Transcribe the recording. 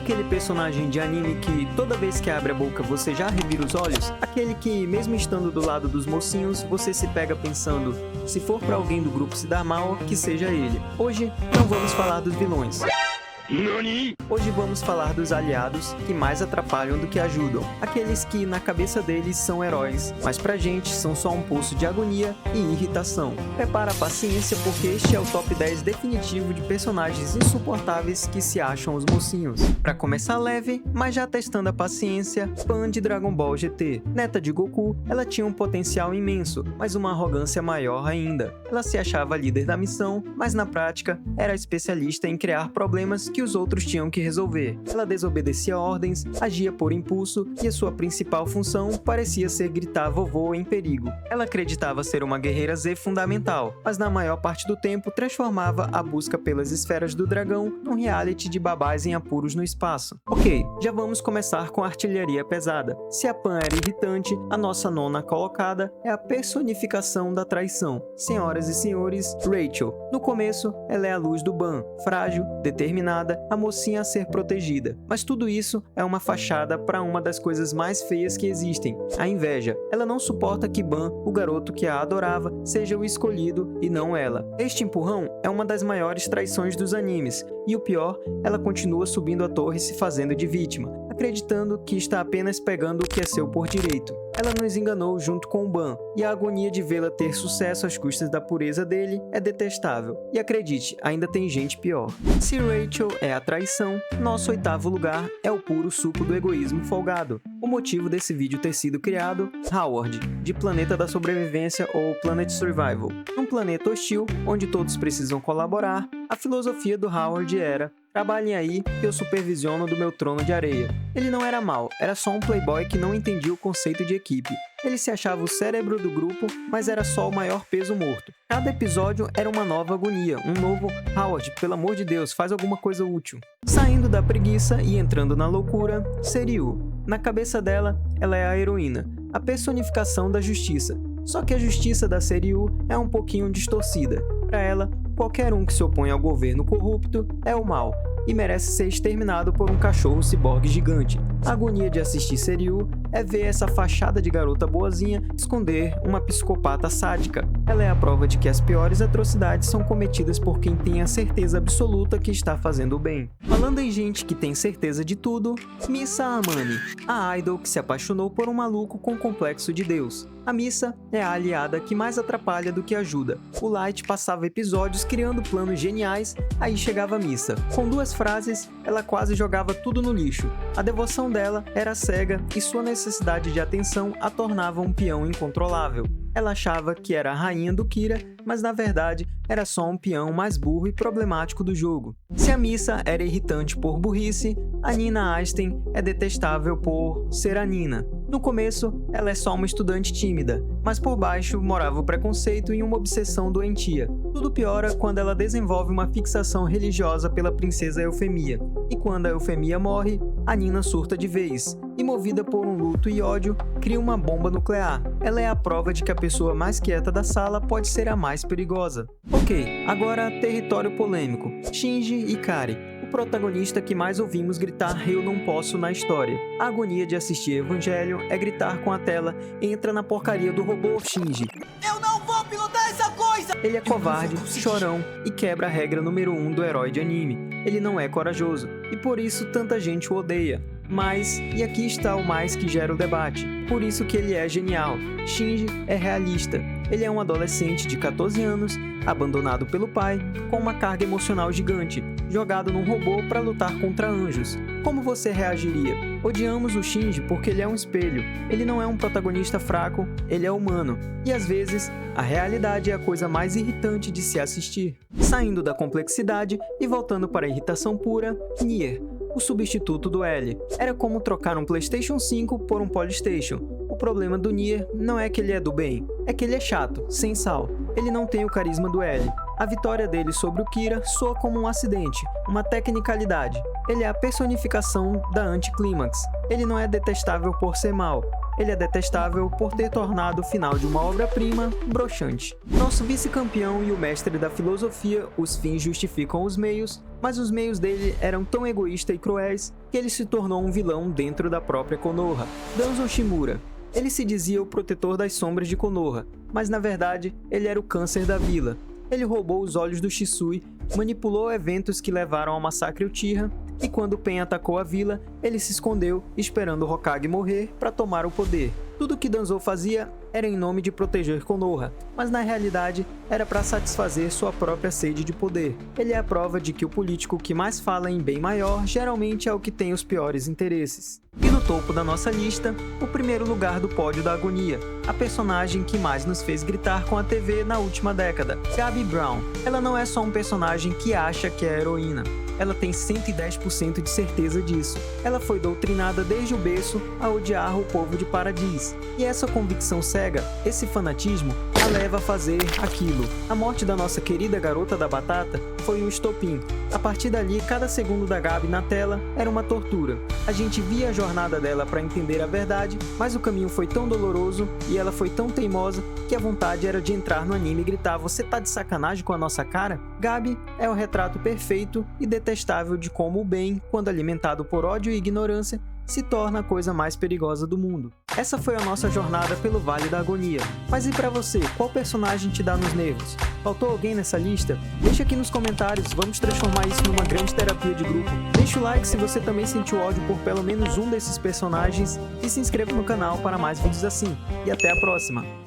aquele personagem de anime que toda vez que abre a boca você já revira os olhos? Aquele que, mesmo estando do lado dos mocinhos, você se pega pensando, se for pra alguém do grupo se dar mal, que seja ele. Hoje não vamos falar dos vilões. Hoje vamos falar dos aliados que mais atrapalham do que ajudam. Aqueles que na cabeça deles são heróis, mas pra gente são só um poço de agonia e irritação. Prepara a paciência porque este é o top 10 definitivo de personagens insuportáveis que se acham os mocinhos. Pra começar leve, mas já testando a paciência, Pan de Dragon Ball GT. Neta de Goku, ela tinha um potencial imenso, mas uma arrogância maior ainda. Ela se achava líder da missão, mas na prática era especialista em criar problemas que os outros tinham que resolver. Ela desobedecia ordens, agia por impulso e a sua principal função parecia ser gritar vovô em perigo. Ela acreditava ser uma guerreira Z fundamental, mas na maior parte do tempo transformava a busca pelas esferas do dragão num reality de babás em apuros no espaço. Ok, já vamos começar com a artilharia pesada. Se a Pan era irritante, a nossa nona colocada é a personificação da traição. Senhoras e senhores, Rachel. No começo, ela é a luz do Ban, frágil, determinada, a mocinha a ser protegida. Mas tudo isso é uma fachada para uma das coisas mais feias que existem, a inveja. Ela não suporta que Ban, o garoto que a adorava, seja o escolhido e não ela. Este empurrão é uma das maiores traições dos animes, e o pior, ela continua subindo a torre se fazendo de vítima, acreditando que está apenas pegando o que é seu por direito. Ela nos enganou junto com o Ban, e a agonia de vê-la ter sucesso às custas da pureza dele é detestável. E acredite, ainda tem gente pior. Se Rachel é a traição, nosso oitavo lugar é o puro suco do egoísmo folgado. O motivo desse vídeo ter sido criado, Howard, de Planeta da Sobrevivência ou Planet Survival. Num planeta hostil, onde todos precisam colaborar, a filosofia do Howard era: trabalhem aí que eu supervisiono do meu trono de areia. Ele não era mau, era só um playboy que não entendia o conceito de equipe. Ele se achava o cérebro do grupo, mas era só o maior peso morto. Cada episódio era uma nova agonia, um novo Howard, pelo amor de Deus, faz alguma coisa útil. Saindo da preguiça e entrando na loucura, Seriyu. Na cabeça dela, ela é a heroína, a personificação da justiça. Só que a justiça da Seriyu é um pouquinho distorcida. Para ela, qualquer um que se opõe ao governo corrupto é o mal e merece ser exterminado por um cachorro ciborgue gigante. A agonia de assistir Seriyu é ver essa fachada de garota boazinha esconder uma psicopata sádica. Ela é a prova de que as piores atrocidades são cometidas por quem tem a certeza absoluta que está fazendo o bem. Falando em gente que tem certeza de tudo, Misa Amane, a idol que se apaixonou por um maluco com complexo de Deus. A Misa é a aliada que mais atrapalha do que ajuda. O Light passava episódios criando planos geniais, aí chegava a Misa. Com duas frases, ela quase jogava tudo no lixo. A devoção dela era cega e sua necessidade de atenção a tornava um peão incontrolável. Ela achava que era a rainha do Kira, mas na verdade era só um peão mais burro e problemático do jogo. Se a Misa era irritante por burrice, a Nina Ashton é detestável por ser a Nina. No começo, ela é só uma estudante tímida, mas por baixo morava o preconceito e uma obsessão doentia. Tudo piora quando ela desenvolve uma fixação religiosa pela princesa Eufemia, e quando a Eufemia morre, a Nina surta de vez, e movida por um luto e ódio, cria uma bomba nuclear. Ela é a prova de que a pessoa mais quieta da sala pode ser a mais perigosa. Ok, agora território polêmico, Shinji Ikari. O protagonista que mais ouvimos gritar "eu não posso" na história. A agonia de assistir Evangelho é gritar com a tela "entra na porcaria do robô, Shinji". Eu não vou pilotar essa coisa! Ele é covarde, chorão e quebra a regra número 1 do herói de anime. Ele não é corajoso, e por isso tanta gente o odeia. Mas, e aqui está o mais que gera o debate, por isso que ele é genial. Shinji é realista. Ele é um adolescente de 14 anos, abandonado pelo pai, com uma carga emocional gigante, jogado num robô para lutar contra anjos. Como você reagiria? Odiamos o Shinji porque ele é um espelho. Ele não é um protagonista fraco, ele é humano. E às vezes, a realidade é a coisa mais irritante de se assistir. Saindo da complexidade e voltando para a irritação pura, Nier, o substituto do L. Era como trocar um PlayStation 5 por um Polystation. O problema do Nier não é que ele é do bem, é que ele é chato, sem sal. Ele não tem o carisma do L. A vitória dele sobre o Kira soa como um acidente, uma tecnicalidade. Ele é a personificação da anticlímax. Ele não é detestável por ser mal. Ele é detestável por ter tornado o final de uma obra-prima broxante. Nosso vice-campeão e o mestre da filosofia, os fins justificam os meios, mas os meios dele eram tão egoístas e cruéis que ele se tornou um vilão dentro da própria Konoha. Danzo Shimura. Ele se dizia o protetor das sombras de Konoha, mas na verdade ele era o câncer da vila. Ele roubou os olhos do Shisui, manipulou eventos que levaram ao massacre Uchiha, e quando Pen atacou a vila, ele se escondeu, esperando Hokage morrer para tomar o poder. Tudo que Danzo fazia era em nome de proteger Konoha, mas na realidade era para satisfazer sua própria sede de poder. Ele é a prova de que o político que mais fala em bem maior geralmente é o que tem os piores interesses. E no topo da nossa lista, o primeiro lugar do pódio da agonia, a personagem que mais nos fez gritar com a TV na última década, Gabi Brown. Ela não é só um personagem que acha que é heroína. Ela tem 110% de certeza disso. Ela foi doutrinada desde o berço a odiar o povo de Paradis. E essa convicção cega, esse fanatismo, a leva a fazer aquilo. A morte da nossa querida garota da batata foi o estopim. A partir dali, cada segundo da Gabi na tela era uma tortura. A gente via a jornada dela para entender a verdade, mas o caminho foi tão doloroso e ela foi tão teimosa que a vontade era de entrar no anime e gritar: "Você tá de sacanagem com a nossa cara?" Gabi é o retrato perfeito e detestável de como o bem, quando alimentado por ódio e ignorância, se torna a coisa mais perigosa do mundo. Essa foi a nossa jornada pelo Vale da Agonia. Mas e pra você, qual personagem te dá nos nervos? Faltou alguém nessa lista? Deixa aqui nos comentários, vamos transformar isso numa grande terapia de grupo. Deixa o like se você também sentiu ódio por pelo menos um desses personagens e se inscreva no canal para mais vídeos assim. E até a próxima!